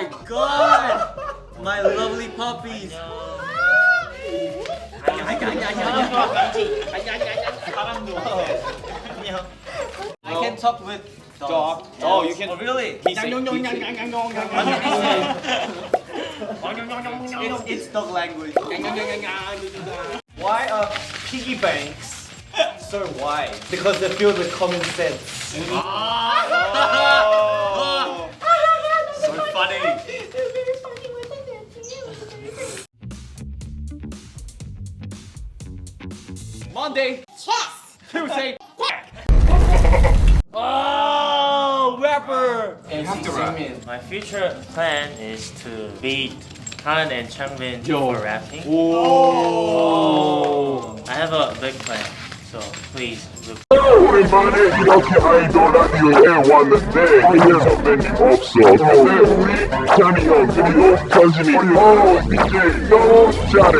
my god! My lovely puppies. I can talk with dog. Oh, you can. Oh, really? It's dog language. Why are piggy banks so wide? Because they're filled with common sense. Oh, so funny. Monday, Chess. Tuesday. Oh, rapper! My future plan is to beat Han and Changbin for rapping. Oh. I have a big plan, so please look. 오랜만에 이렇게 아이돌라디오에 왔는데 아예 선배님 없어 근데 우리 찬이 형 그리고 현진이 DJ 너무 잘해